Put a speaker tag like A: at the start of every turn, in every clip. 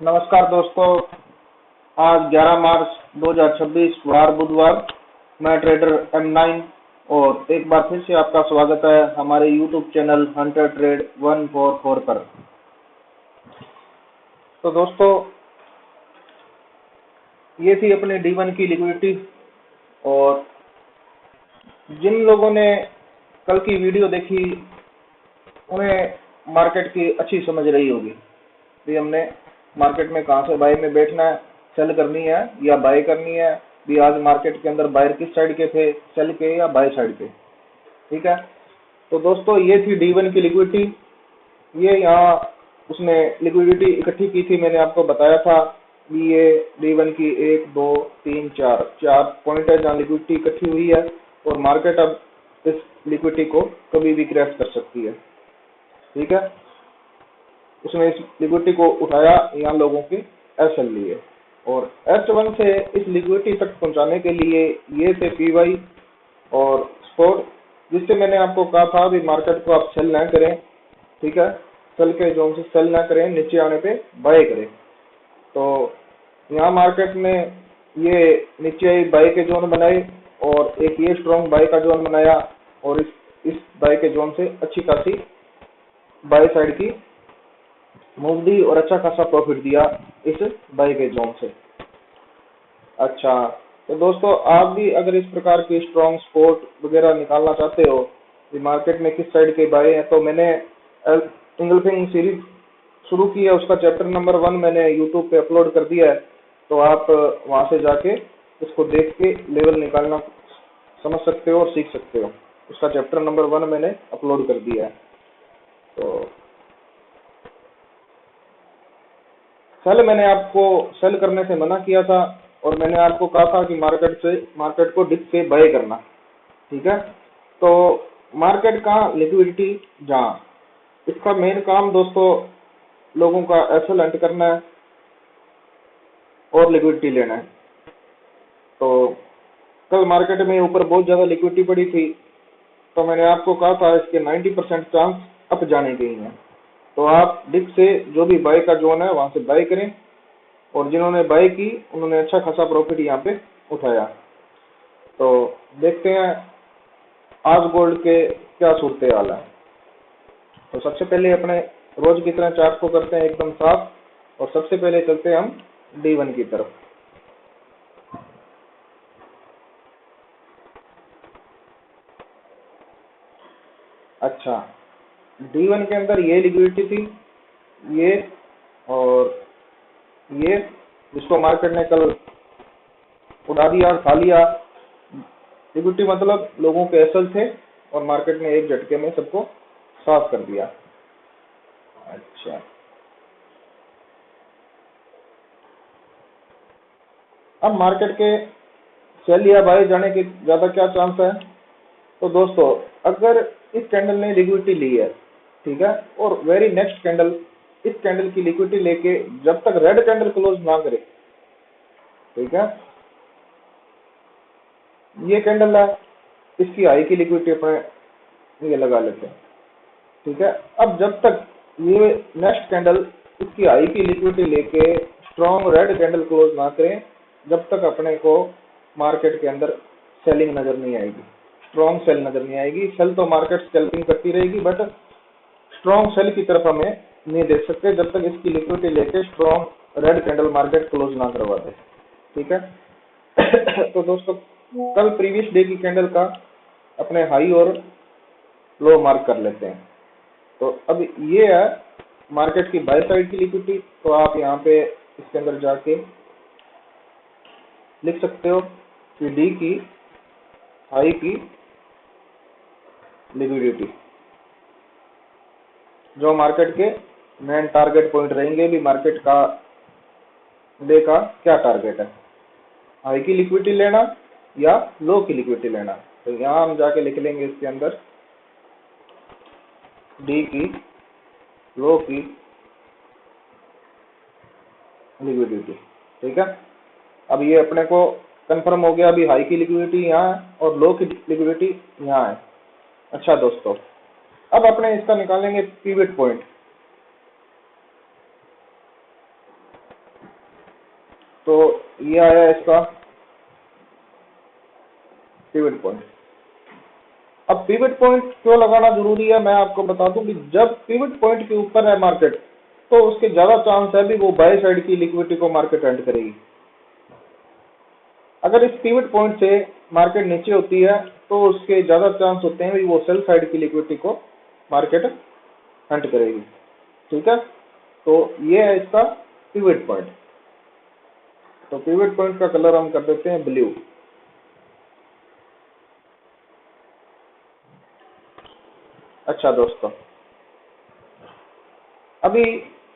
A: नमस्कार दोस्तों। आज 11 मार्च 2026 वार बुधवार। मैं ट्रेडर M9 और एक बार फिर से आपका स्वागत है हमारे YouTube चैनल हंटर ट्रेड 144 पर। तो दोस्तों, ये थी अपनी D1 की लिक्विडिटी। और जिन लोगों ने कल की वीडियो देखी उन्हें मार्केट की अच्छी समझ रही होगी कि हमने मार्केट में कहां से बाय में बैठना है, सेल करनी है या बाय करनी है, भी आज मार्केट के अंदर बायर किस साइड के थे, सेल के या बाय साइड के। ठीक है। तो दोस्तों, ये थी D1 की लिक्विडिटी। ये यहाँ उसने लिक्विडिटी इकट्ठी की थी, मैंने आपको बताया था कि ये D1 की 1 2 3 4 पॉइंट है जहाँ लिक्विडिटी इकट्ठी हुई है। और मार्केट अब इस लिक्विडिटी को कभी भी क्रैश कर सकती है। ठीक है। उसने इस लिक्विडिटी को उठाया, यहाँ लोगों के एसएल लिए, और H1 से इस लिक्विडिटी तक पहुंचाने के लिए ये थे पीवाई और स्पॉट, जिससे मैंने आपको कहा था भी मार्केट को आप सेल ना करें। ठीक है। सेल के जोन से सेल ना करें, नीचे आने पे बाय करें। तो यहाँ मार्केट ने ये नीचे बाय के जोन बनाए और एक ये स्ट्रॉन्ग बाय का जोन बनाया, और इस बाय के जोन से अच्छी खासी बाय साइड की मूव दी और अच्छा खासा प्रॉफिट दिया इस बाय के जोन से। अच्छा, तो दोस्तों, आप भी अगर इस प्रकार की स्ट्रॉन्ग सपोर्ट वगैरह निकालना चाहते हो कि मार्केट में किस साइड के बाय है, तो मैंने इंगल्फिंग सीरीज शुरू की है। उसका चैप्टर नंबर 1 मैंने यूट्यूब पे अपलोड कर दिया है। तो आप वहां से जाके उसको देख के लेवल निकालना समझ सकते हो और सीख सकते हो। उसका चैप्टर नंबर 1 मैंने अपलोड कर दिया है। तो मैंने आपको सेल करने से मना किया था, और मैंने आपको कहा था कि मार्केट को डिप से बाय करना। ठीक है। तो मार्केट का लिक्विडिटी जहाँ, इसका मेन काम दोस्तों लोगों का एसएल हंट करना है और लिक्विडिटी लेना है। तो कल मार्केट में ऊपर बहुत ज्यादा लिक्विडिटी पड़ी थी, तो मैंने आपको कहा था इसके 90% चांस अप जाने के ही हैं। तो आप डिप से जो भी बाय का जोन है वहां से बाय करें, और जिन्होंने बाय की उन्होंने अच्छा खासा प्रॉफिट यहाँ पे उठाया। तो देखते हैं आज गोल्ड के क्या सूरत हाल है। तो सबसे पहले अपने रोज की तरह चार्ट को करते हैं एकदम साफ, और सबसे पहले चलते हैं हम D1 की तरफ। अच्छा, D1 के अंदर ये लिक्विडिटी थी, ये और ये, जिसको मार्केट ने कल उड़ा दिया, खा लिया। लिक्विडिटी मतलब लोगों के एसल थे, और मार्केट ने एक झटके में सबको साफ कर दिया। अच्छा, अब मार्केट के सेल या बाय जाने के ज्यादा क्या चांस है। तो दोस्तों, अगर इस कैंडल ने लिक्विडिटी ली है, ठीक है, और वेरी नेक्स्ट कैंडल इस कैंडल की लिक्विडिटी लेके जब तक रेड कैंडल क्लोज ना करे, ठीक है, ये कैंडल है, इसकी हाई की लिक्विडिटी अपने ये लगा लेते हैं। ठीक है। अब जब तक ये नेक्स्ट कैंडल इसकी हाई की लिक्विडिटी लेके स्ट्रॉन्ग रेड कैंडल क्लोज ना करें, जब तक अपने को मार्केट के अंदर सेलिंग नजर नहीं आएगी, स्ट्रॉन्ग सेल नजर नहीं आएगी। सेल तो मार्केट स्कैल्पिंग करती रहेगी, बट स्ट्रॉन्ग सेल की तरफ हमें नहीं देख सकते जब तक इसकी लिक्विडिटी लेके strong red candle market close ना करवा दे। ठीक है। तो दोस्तों, कल प्रीवियस डे की कैंडल का अपने हाई और लो मार्क कर लेते हैं। तो अब ये है मार्केट की बाय साइड की लिक्विडिटी। तो आप यहाँ पे इसके अंदर जाके लिख सकते हो कि डी की हाई की लिक्विडिटी, जो मार्केट के मेन टारगेट पॉइंट रहेंगे, भी मार्केट का डे का क्या टारगेट है, हाई की लिक्विडिटी लेना या लो की लिक्विडिटी लेना। तो यहाँ हम जाके लिख लेंगे इसके अंदर डी की लो की लिक्विडिटी। ठीक है। अब ये अपने को कंफर्म हो गया, अभी हाई की लिक्विडिटी यहाँ है और लो की लिक्विडिटी यहाँ है। अच्छा दोस्तों, अब अपने इसका निकालेंगे पिवट पॉइंट। तो ये आया इसका पिवट पॉइंट। अब पिवट पॉइंट क्यों लगाना जरूरी है, मैं आपको बता दूं कि जब पिवट पॉइंट के ऊपर है मार्केट, तो उसके ज्यादा चांस है भी वो बाय साइड की लिक्विडिटी को मार्केट एंड करेगी। अगर इस पिवट पॉइंट से मार्केट नीचे होती है तो उसके ज्यादा चांस होते हैं भी वो सेल साइड की लिक्विडिटी को मार्केट हंट करेगी। ठीक है, तो ये है इसका पिवट पॉइंट। तो पिवट पॉइंट का कलर हम कर देते हैं ब्लू। अच्छा दोस्तों, अभी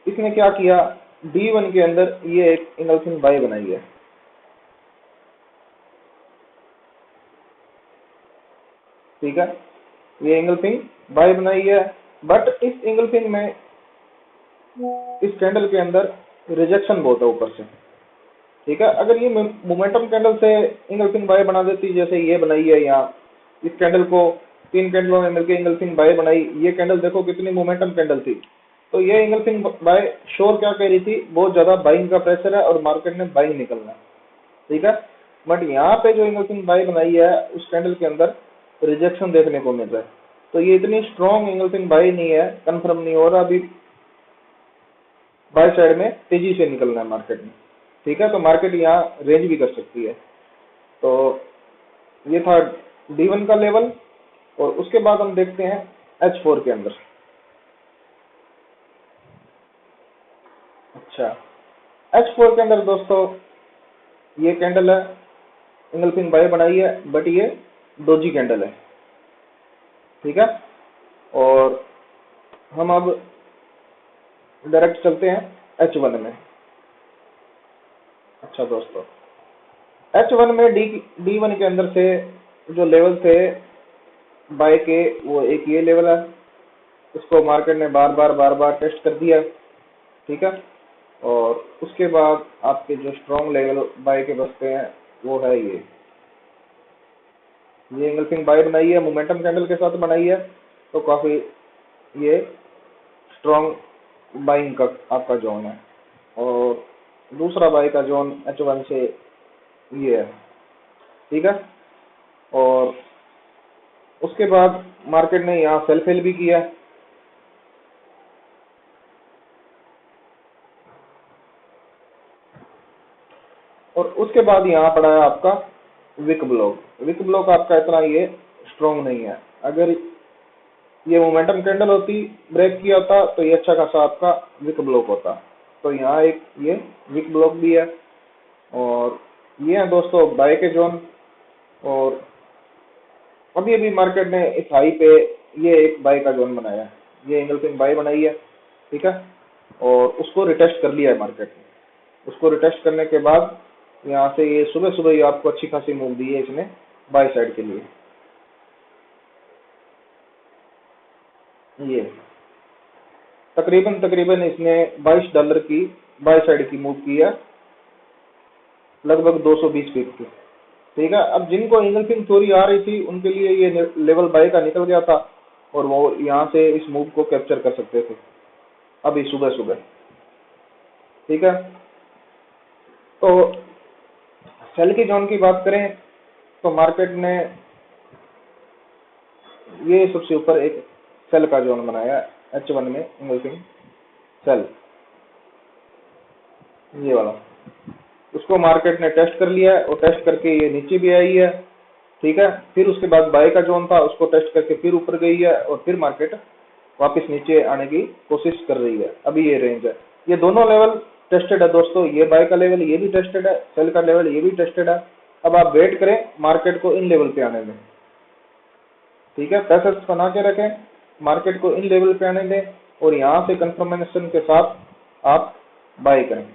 A: इसने क्या किया, D1 के अंदर ये एक इंगल्फिंग बाय बनाई है। ठीक है, ये इंगल्फिंग बाय बनाई है, बट इस इंगल्फिंग में इस कैंडल के अंदर रिजेक्शन बहुत है ऊपर से। ठीक है, अगर ये मोमेंटम कैंडल से इंगल्फिंग बाय बना देती, जैसे ये बनाई है यहाँ, इस कैंडल को 3 कैंडलों में मिलकर इंगल्फिंग बाय बनाई, ये कैंडल देखो कितनी मोमेंटम कैंडल थी, तो ये इंगल्फिंग बाय शोर क्या कह रही थी, बहुत ज्यादा बाइंग का प्रेशर है और मार्केट ने बाइंग निकलना है। ठीक है, बट यहाँ पे जो इंगल्फिंग बाय बनाई है उस कैंडल के अंदर रिजेक्शन देखने को मिल रहा है, तो ये इतनी स्ट्रॉन्ग इंगल्फिंग बाय नहीं है, कंफर्म नहीं हो रहा अभी बाय साइड में तेजी से निकलना है मार्केट में। ठीक है, तो मार्केट यहाँ रेंज भी कर सकती है। तो ये था D1 का लेवल, और उसके बाद हम देखते हैं H4 के अंदर। अच्छा, H4 के अंदर दोस्तों ये कैंडल है, इंगल्फिंग बाय बनाई है, बट ये डोजी कैंडल है। ठीक है, और हम अब डायरेक्ट चलते हैं H1 में। अच्छा दोस्तों, H1 में D1 के अंदर से जो लेवल थे बाय के, वो एक ये लेवल है, इसको मार्केट ने बार बार टेस्ट कर दिया। ठीक है, और उसके बाद आपके जो स्ट्रॉन्ग लेवल बाय के बचते हैं वो है ये इंगल्फिंग बाय बनाई है, मोमेंटम कैंडल के साथ बनाई है, तो काफी ये स्ट्रॉन्ग बाइंग का आपका जोन है। और दूसरा बाय का जोन H1 से ये है। ठीक है, और उसके बाद मार्केट ने यहाँ सेल फिल भी किया, और उसके बाद यहाँ पड़ा है आपका विक ब्लॉक। विक ब्लॉक आपका इतना ये स्ट्रॉन्ग नहीं है, अगर ये मोमेंटम कैंडल होती, ब्रेक किया होता, तो ये अच्छा खासा आपका विक ब्लॉक होता। तो यहाँ एक ये विक ब्लॉक भी है, और ये है दोस्तों बाय के जोन। और अभी अभी मार्केट ने इस हाई पे ये एक बाय का जोन बनाया है, ये इंगल्फिंग बाय बनाई है। ठीक है, और उसको रिटेस्ट कर लिया है मार्केट ने। उसको रिटेस्ट करने के बाद यहाँ से ये सुबह सुबह ही आपको अच्छी खासी मूव दी है इसने बाय साइड के लिए। ये तकरीबन तकरीबन इसने $22 की बाय साइड की मूव की है, लगभग 220 पीक की। ठीक है, अब जिनको इंगल्फिंग थ्योरी आ रही थी उनके लिए ये लेवल बाय का निकल गया था, और वो यहाँ से इस मूव को कैप्चर कर सकते थे अभी सुबह सुबह। ठीक है, तो सेल की जोन की बात करें तो मार्केट ने ये सबसे ऊपर एक सेल का जोन बनाया H1 में, इंगल्फिंग सेल, ये वाला। उसको मार्केट ने टेस्ट कर लिया है, और टेस्ट करके ये नीचे भी आई है। ठीक है, फिर उसके बाद बाय का जोन था, उसको टेस्ट करके फिर ऊपर गई है, और फिर मार्केट वापस नीचे आने की कोशिश कर रही है। अभी ये रेंज है, ये दोनों लेवल टेस्टेड है दोस्तों, ये बाय का लेवल ये भी टेस्टेड है, सेल का लेवल ये भी टेस्टेड है। अब आप वेट करें मार्केट को इन लेवल पे आने में। ठीक है, पैसे बना के रखें, मार्केट को इन लेवल पे आने दें, और यहाँ से कंफर्मेशन के साथ आप बाय करें।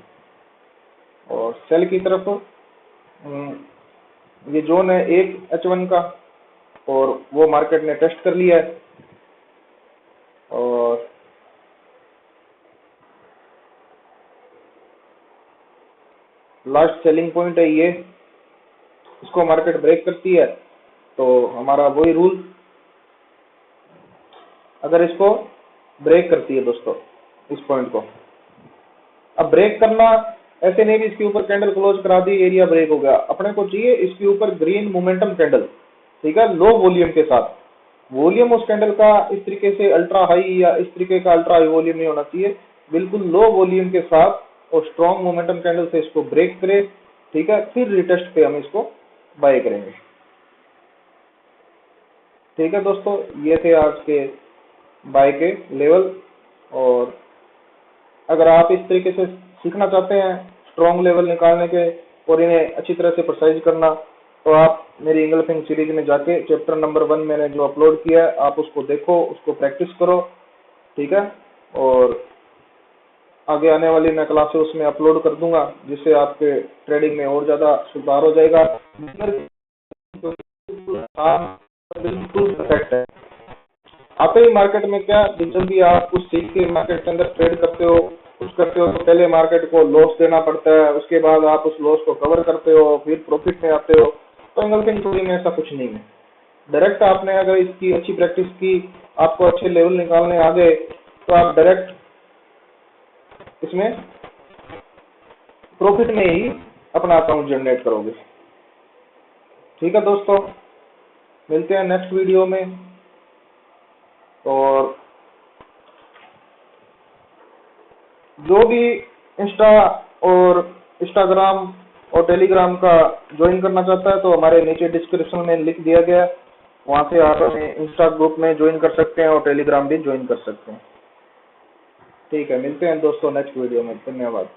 A: और सेल की तरफ ये जोन है एक H1 का, और वो मार्केट ने टेस्ट कर लिया है, और लास्ट सेलिंग पॉइंट है ये। इसको मार्केट ब्रेक करती है तो हमारा वही रूल, अगर इसको ब्रेक करती है दोस्तों इस पॉइंट को, अब ब्रेक करना ऐसे नहीं भी इसके ऊपर कैंडल क्लोज करा दी, एरिया ब्रेक हो गया। अपने को चाहिए इसके ऊपर ग्रीन मोमेंटम कैंडल, ठीक है, लो वॉल्यूम के साथ। वॉल्यूम उस कैंडल का इस तरीके से अल्ट्रा हाई या इस तरीके का अल्ट्रा हाई वॉल्यूम नहीं होना चाहिए, बिल्कुल लो वॉल्यूम के साथ और स्ट्रॉन्ग मोमेंटम कैंडल से इसको ब्रेक करे, ठीक है, फिर रिटेस्ट पे हम इसको बाय करेंगे। ठीक है दोस्तों, ये थे आज के बाय के लेवल। और अगर आप इस तरीके से सीखना चाहते हैं स्ट्रॉन्ग लेवल निकालने के और इन्हें अच्छी तरह से प्रिसाइज करना, तो आप मेरी इंगल्फिंग सीरीज में जाके चैप्टर नंबर 1 मैंने जो अपलोड किया है आप उसको देखो, उसको प्रैक्टिस करो, ठीक है। और आगे आने वाली मैं क्लासेस उसमें अपलोड कर दूंगा, जिससे आपके ट्रेडिंग में और ज्यादा सुधार हो जाएगा। बिल्कुल परफेक्ट है। आते ही मार्केट में क्या, जब भी आप कुछ सीख के मार्केट के अंदर ट्रेड करते हो, कुछ करते हो, तो पहले मार्केट को लॉस देना पड़ता है, उसके बाद आप उस लॉस को कवर करते हो, फिर प्रॉफिट में आते हो। तो इंगल्फिंग थ्योरी में ऐसा कुछ नहीं है। डायरेक्ट आपने अगर इसकी अच्छी प्रैक्टिस की, आपको अच्छे लेवल निकालने आ गए, तो आप डायरेक्ट इसमें प्रॉफिट में ही अपना अकाउंट जनरेट करोगे। ठीक है दोस्तों, मिलते हैं नेक्स्ट वीडियो में। और जो भी इंस्टा और इंस्टाग्राम और टेलीग्राम का ज्वाइन करना चाहता है, तो हमारे नीचे डिस्क्रिप्शन में लिख दिया गया है, वहां से आप हमें इंस्टा ग्रुप में ज्वाइन कर सकते हैं और टेलीग्राम भी ज्वाइन कर सकते हैं। ठीक है, मिलते हैं दोस्तों नेक्स्ट वीडियो में। धन्यवाद।